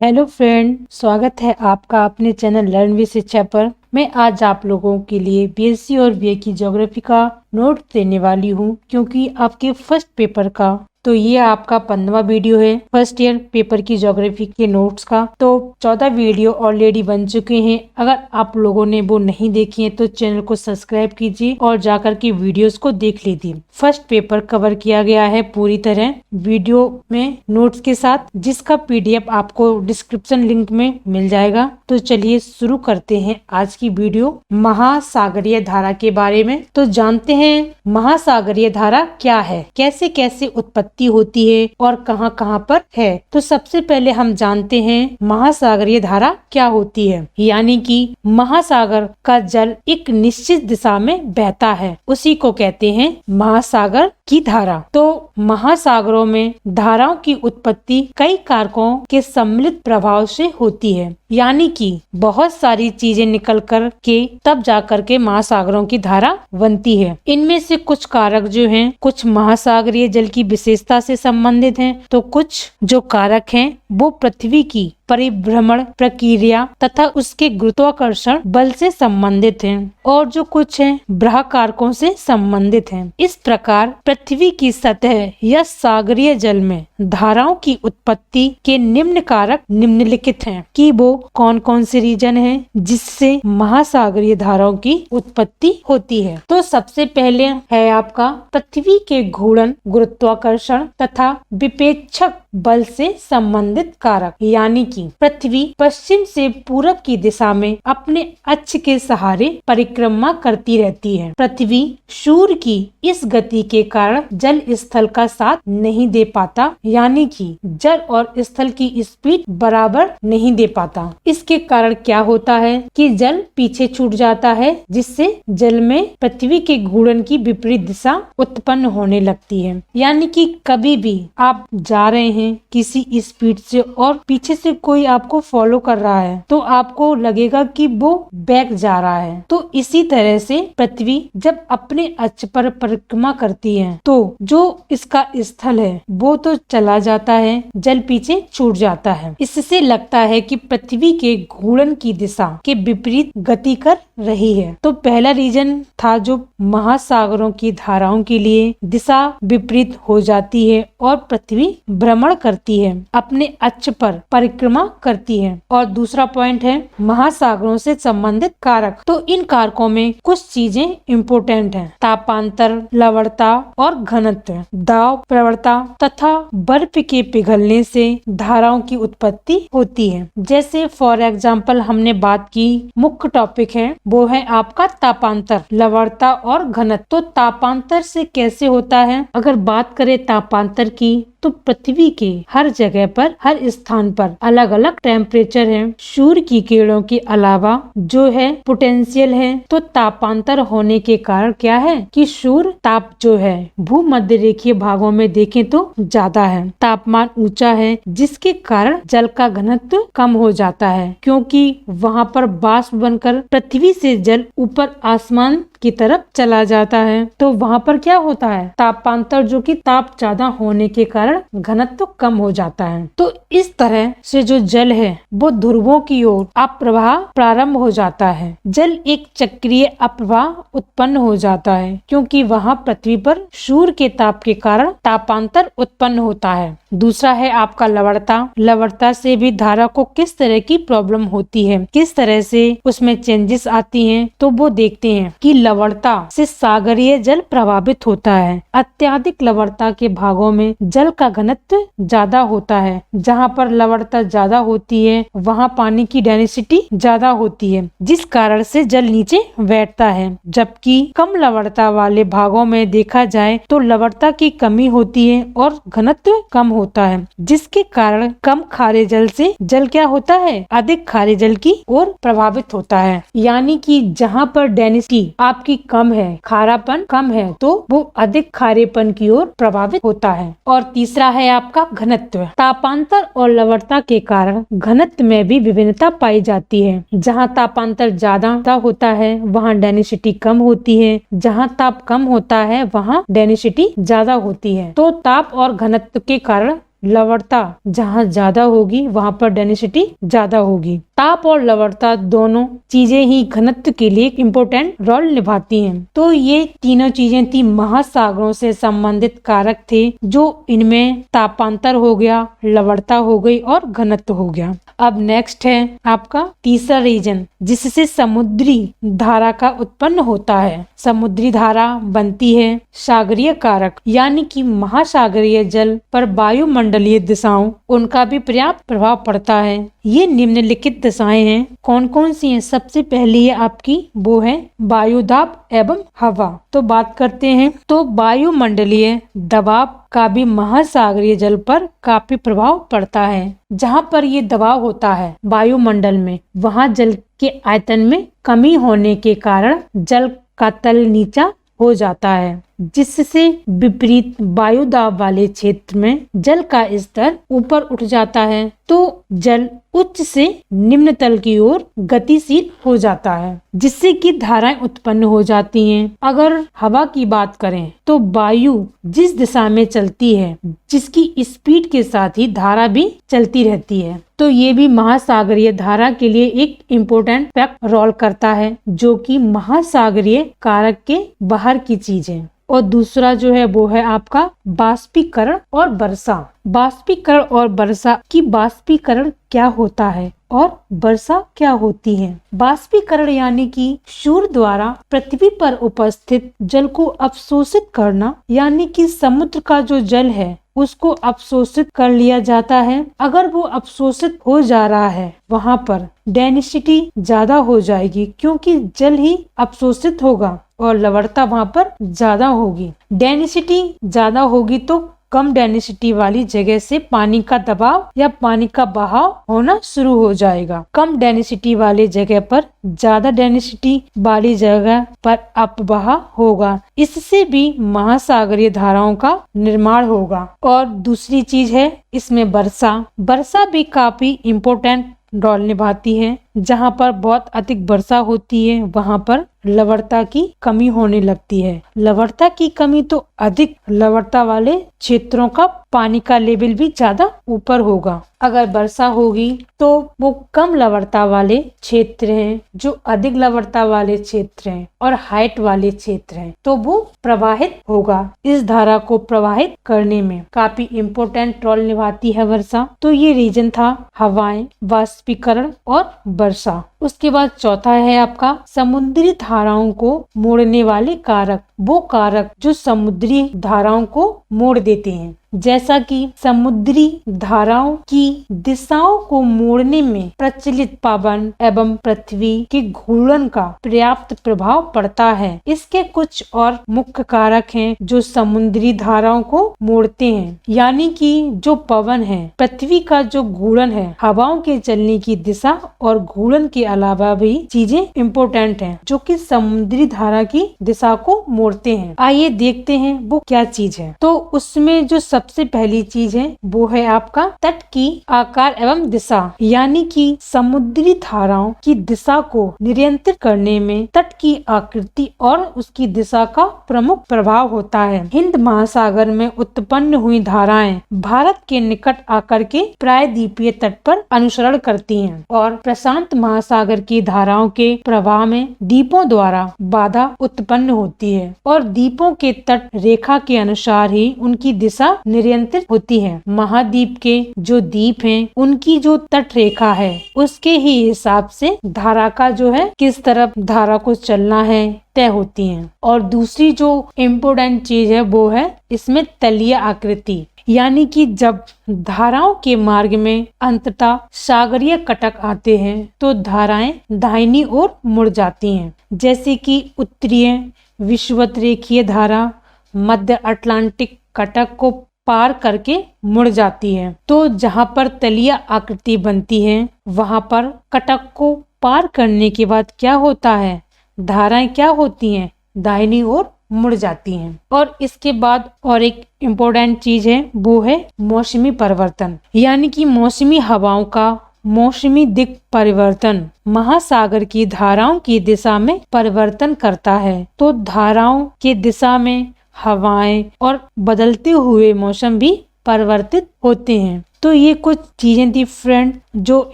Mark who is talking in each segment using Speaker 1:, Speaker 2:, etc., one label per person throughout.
Speaker 1: Hello friend, स्वागत है आपका अपने चैनल लर्न विद शिक्षा पर। मैं आज आप लोगों के लिए बीएससी और बीए की ज्योग्राफी का नोट देने वाली हूं, क्योंकि आपके फर्स्ट पेपर का तो ये आपका 15वां वीडियो है फर्स्ट ईयर पेपर की ज्योग्राफी के नोट्स का। तो 14 वीडियो ऑलरेडी बन चुके हैं। अगर आप लोगों ने वो नहीं देखी है तो चैनल को सब्सक्राइब कीजिए और जाकर के वीडियोस को देख लीजिए। फर्स्ट पेपर कवर किया गया है पूरी तरह वीडियो में नोट्स के साथ, जिसका पीडीएफ आपको डिस्क्रिप्शन लिंक में मिल जाएगा। तो चलिए शुरू करते हैं आज की वीडियो महासागरीय धारा के बारे में। तो जानते हैं महासागरीय धारा क्या है, कैसे कैसे उत्पत्ति होती है और कहां कहां पर है। तो सबसे पहले हम जानते हैं महासागरीय धारा क्या होती है। यानी कि महासागर का जल एक निश्चित दिशा में बहता है, उसी को कहते हैं महासागर की धारा। तो महासागरों में धाराओं की उत्पत्ति कई कारकों के सम्मिलित प्रभाव से होती है। यानी कि बहुत सारी चीजें निकल कर के तब जाकर के महासागरों की धारा बनती है। इनमें से कुछ कारक जो हैं, कुछ महासागरीय जल की विशेषता से संबंधित हैं, तो कुछ जो कारक हैं वो पृथ्वी की परिभ्रमण प्रक्रिया तथा उसके गुरुत्वाकर्षण बल से संबंधित हैं, और जो कुछ हैं बाह्य कारकों से संबंधित हैं। इस प्रकार पृथ्वी की सतह या सागरीय जल में धाराओं की उत्पत्ति के निम्न कारक निम्नलिखित हैं कि वो कौन कौन से रीजन हैं जिससे महासागरीय धाराओं की उत्पत्ति होती है। तो सबसे पहले है आपका पृथ्वी के घूर्णन गुरुत्वाकर्षण तथा विपेक्षक बल से संबंधित कारक। यानी कि पृथ्वी पश्चिम से पूरब की दिशा में अपने अक्ष के सहारे परिक्रमा करती रहती है। पृथ्वी सूर्य की इस गति के कारण जल स्थल का साथ नहीं दे पाता, यानी कि जल और स्थल की स्पीड बराबर नहीं दे पाता। इसके कारण क्या होता है कि जल पीछे छूट जाता है, जिससे जल में पृथ्वी के घूर्णन की विपरीत दिशा उत्पन्न होने लगती है। यानी कि कभी भी आप जा रहे हैं किसी स्पीड से और पीछे से कोई आपको फॉलो कर रहा है, तो आपको लगेगा कि वो बैक जा रहा है। तो इसी तरह से पृथ्वी जब अपने अक्ष पर परिक्रमा करती है तो जो इसका स्थल है वो तो चला जाता है, जल पीछे छूट जाता है। इससे लगता है कि पृथ्वी के घूर्णन की दिशा के विपरीत गति कर रही है। तो पहला रीजन था जो महासागरों की धाराओं के लिए दिशा विपरीत हो जाती है और पृथ्वी भ्रमण करती है, अपने अक्ष पर परिक्रमा करती है। और दूसरा पॉइंट है महासागरों से संबंधित कारक। तो इन कारकों में कुछ चीजें इम्पोर्टेंट हैं। तापांतर, लवणता और घनत्व, दाब, प्रवणता तथा बर्फ के पिघलने से धाराओं की उत्पत्ति होती है। जैसे फॉर एग्जाम्पल हमने बात की, मुख्य टॉपिक है वो है आपका तापांतर, लवणता और घनत्व। तो तापांतर से कैसे होता है, अगर बात करें तापांतर की, तो पृथ्वी के हर जगह पर, हर स्थान पर अलग अलग टेम्परेचर है। सूर्य की किरणों के अलावा जो है पोटेंशियल है, तो तापांतर होने के कारण क्या है कि सूर्य ताप जो है भूमध्य रेखीय भागों में देखें तो ज्यादा है, तापमान ऊंचा है, जिसके कारण जल का घनत्व कम हो जाता है, क्योंकि वहाँ पर वाष्प बनकर पृथ्वी से जल ऊपर आसमान की तरफ चला जाता है। तो वहाँ पर क्या होता है, तापांतर, जो कि ताप ज्यादा होने के कारण घनत्व कम हो जाता है। तो इस तरह से जो जल है वो ध्रुवों की ओर अप्रवाह प्रारंभ हो जाता है। जल एक चक्रीय अप्रवाह उत्पन्न हो जाता है, क्योंकि वहाँ पृथ्वी पर सूर्य के ताप के कारण तापांतर उत्पन्न होता है। दूसरा है आपका लवणता। लवणता से भी धारा को किस तरह की प्रॉब्लम होती है, किस तरह से उसमें चेंजेस आती हैं, तो वो देखते हैं कि लवणता से सागरीय जल प्रभावित होता है। अत्यधिक लवणता के भागों में जल का घनत्व ज्यादा होता है। जहाँ पर लवणता ज्यादा होती है वहाँ पानी की डेंसिटी ज्यादा होती है, जिस कारण से जल नीचे बैठता है। जबकि कम लवणता वाले भागों में देखा जाए तो लवणता की कमी होती है और घनत्व कम होता है, जिसके कारण कम खारे जल से जल क्या होता है, अधिक खारे जल की ओर प्रभावित होता है। यानी कि जहाँ पर डेंसिटी आपकी कम है, खारापन कम है, तो वो अधिक खारेपन की ओर प्रभावित होता है। और तीसरा है आपका घनत्व। तापांतर और लवणता के कारण घनत्व में भी विभिन्नता पाई जाती है। जहाँ तापांतर ज्यादा होता है वहाँ डेंसिटी कम होती है, जहाँ ताप कम होता है वहाँ डेंसिटी ज्यादा होती है। तो ताप और घनत्व के कारण लवणता जहाँ ज्यादा होगी वहाँ पर डेंसिटी ज्यादा होगी। ताप और लवणता दोनों चीजें ही घनत्व के लिए इम्पोर्टेंट रोल निभाती हैं। तो ये तीनों चीजें थी महासागरों से संबंधित कारक थे, जो इनमें तापांतर हो गया, लवणता हो गई और घनत्व हो गया। अब नेक्स्ट है आपका तीसरा रीजन, जिससे समुद्री धारा का उत्पन्न होता है। समुद्री धारा बनती है सागरीय कारक, यानी कि महासागरीय जल पर वायुमंडलीय दिशाओं उनका भी पर्याप्त प्रभाव पड़ता है। ये निम्नलिखित दिशाएं हैं। कौन कौन सी हैं? सबसे पहली है आपकी वो है वायुदाब एवं हवा। तो बात करते हैं, तो वायुमंडलीय दबाव का भी महासागरीय जल पर काफी प्रभाव पड़ता है। जहाँ पर ये दबाव होता है वायुमंडल में, वहाँ जल के आयतन में कमी होने के कारण जल का तल नीचा हो जाता है, जिससे विपरीत वायुदाब वाले क्षेत्र में जल का स्तर ऊपर उठ जाता है, तो जल उच्च से निम्न तल की ओर गतिशील हो जाता है, जिससे कि धाराएं उत्पन्न हो जाती हैं। अगर हवा की बात करें तो वायु जिस दिशा में चलती है, जिसकी स्पीड के साथ ही धारा भी चलती रहती है। तो ये भी महासागरीय धारा के लिए एक इम्पोर्टेंट फैक्ट रोल करता है, जो कि महासागरीय कारक के बाहर की चीज है। और दूसरा जो है वो है आपका बाष्पीकरण और वर्षा। बाष्पीकरण और वर्षा की बाष्पीकरण क्या होता है और वर्षा क्या होती है? बाष्पीकरण यानी कि सूर्य द्वारा पृथ्वी पर उपस्थित जल को अवशोषित करना, यानी कि समुद्र का जो जल है उसको अवशोषित कर लिया जाता है। अगर वो अवशोषित हो जा रहा है, वहाँ पर डेंसिटी ज्यादा हो जाएगी, क्योंकि जल ही अवशोषित होगा और लवणता वहाँ पर ज्यादा होगी। डेंसिटी ज्यादा होगी तो कम डेंसिटी वाली जगह से पानी का दबाव या पानी का बहाव होना शुरू हो जाएगा। कम डेंसिटी वाले जगह पर ज्यादा डेंसिटी वाली जगह पर अपवह होगा। इससे भी महासागरीय धाराओं का निर्माण होगा। और दूसरी चीज है इसमें वर्षा। वर्षा भी काफी इम्पोर्टेंट रोल निभाती है। जहाँ पर बहुत अधिक वर्षा होती है वहाँ पर लवणता की कमी होने लगती है। लवणता की कमी तो अधिक लवणता वाले क्षेत्रों का पानी का लेवल भी ज्यादा ऊपर होगा। अगर वर्षा होगी तो वो कम लवणता वाले क्षेत्र हैं, जो अधिक लवणता वाले क्षेत्र हैं और हाइट वाले क्षेत्र हैं, तो वो प्रवाहित होगा। इस धारा को प्रवाहित करने में काफी इम्पोर्टेंट रोल निभाती है वर्षा। तो ये रीजन था हवाएं, वाष्पीकरण और वर्षा। उसके बाद चौथा है आपका समुद्री धाराओं को मोड़ने वाले कारक। वो कारक जो समुद्री धाराओं को मोड़ देते हैं, जैसा कि समुद्री धाराओं की दिशाओं को मोड़ने में प्रचलित पवन एवं पृथ्वी के घूर्णन का पर्याप्त प्रभाव पड़ता है। इसके कुछ और मुख्य कारक हैं जो समुद्री धाराओं को मोड़ते हैं, यानी कि जो पवन है, पृथ्वी का जो घूर्णन है, हवाओं के चलने की दिशा और घूर्णन के अलावा भी चीजें इम्पोर्टेंट हैं जो कि समुद्री धारा की दिशा को मोड़ते हैं। आइए देखते हैं वो क्या चीज है। तो उसमें जो सबसे पहली चीज है वो है आपका तट की आकार एवं दिशा, यानी कि समुद्री धाराओं की दिशा को नियंत्रित करने में तट की आकृति और उसकी दिशा का प्रमुख प्रभाव होता है। हिंद महासागर में उत्पन्न हुई धाराएं भारत के निकट आकर के प्रायद्वीपीय तट पर अनुसरण करती हैं और प्रशांत महासागर की धाराओं के प्रवाह में द्वीपों द्वारा बाधा उत्पन्न होती है और द्वीपों के तट रेखा के अनुसार ही उनकी दिशा नियंत्रित होती है। महाद्वीप के जो द्वीप हैं, उनकी जो तट रेखा है उसके ही हिसाब से धारा का जो है किस तरफ धारा को चलना है तय होती हैं। और दूसरी जो इम्पोर्टेंट चीज है वो है इसमें तलीय आकृति, यानी कि जब धाराओं के मार्ग में अंततः सागरीय कटक आते हैं तो धाराएं दाहिनी ओर मुड़ जाती हैं, जैसे कि उत्तरीय विषुवत रेखीय धारा मध्य अटलांटिक कटक को पार करके मुड़ जाती है। तो जहाँ पर तलीय आकृति बनती है वहाँ पर कटक को पार करने के बाद क्या होता है, धाराएं क्या होती हैं, दाहिनी ओर मुड़ जाती हैं। और इसके बाद और एक इम्पोर्टेंट चीज है वो है मौसमी परिवर्तन, यानी कि मौसमी हवाओं का मौसमी दिक् परिवर्तन महासागर की धाराओं की दिशा में परिवर्तन करता है। तो धाराओं की दिशा में हवाएं और बदलते हुए मौसम भी परिवर्तित होते हैं। तो ये कुछ चीजें थी फ्रेंड जो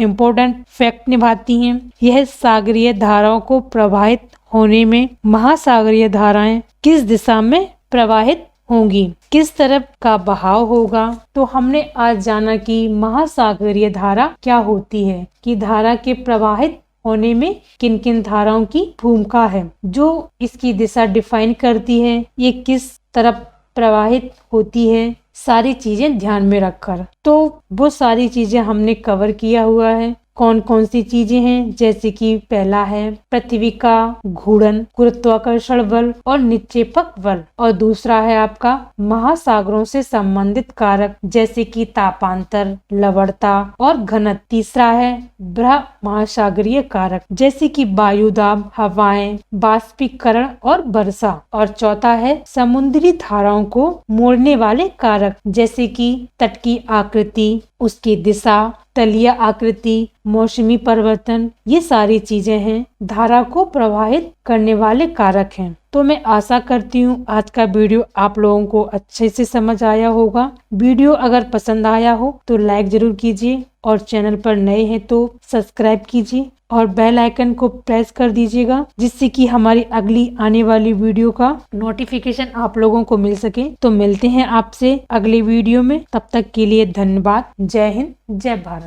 Speaker 1: इम्पोर्टेंट फैक्ट निभाती हैं। यह सागरीय धाराओं को प्रभावित होने में महासागरीय धाराएं किस दिशा में प्रवाहित होंगी, किस तरफ का बहाव होगा। तो हमने आज जाना कि महासागरीय धारा क्या होती है, कि धारा के प्रवाहित होने में किन किन धाराओं की भूमिका है, जो इसकी दिशा डिफाइन करती है, ये किस तरफ प्रवाहित होती है, सारी चीजें ध्यान में रखकर। तो वो सारी चीजें हमने कवर किया हुआ है। कौन कौन सी चीजें हैं, जैसे कि पहला है पृथ्वी का घूर्णन, गुरुत्वाकर्षण बल और निक्षेपक बल, और दूसरा है आपका महासागरों से संबंधित कारक जैसे कि तापांतर, लवणता और घनत्व। तीसरा है बृहद महासागरीय कारक जैसे कि वायुदाब, हवाएं, बाष्पीकरण और वर्षा। और चौथा है समुद्री धाराओं को मोड़ने वाले कारक जैसे कि तट की आकृति, उसकी दिशा, तलीय आकृति, मौसमी परिवर्तन। ये सारी चीजें हैं धारा को प्रभावित करने वाले कारक हैं। तो मैं आशा करती हूँ आज का वीडियो आप लोगों को अच्छे से समझ आया होगा। वीडियो अगर पसंद आया हो तो लाइक जरूर कीजिए और चैनल पर नए हैं तो सब्सक्राइब कीजिए और बेल आइकन को प्रेस कर दीजिएगा, जिससे कि हमारी अगली आने वाली वीडियो का नोटिफिकेशन आप लोगों को मिल सके। तो मिलते हैं आपसे अगले वीडियो में, तब तक के लिए धन्यवाद। जय हिंद, जय भारत।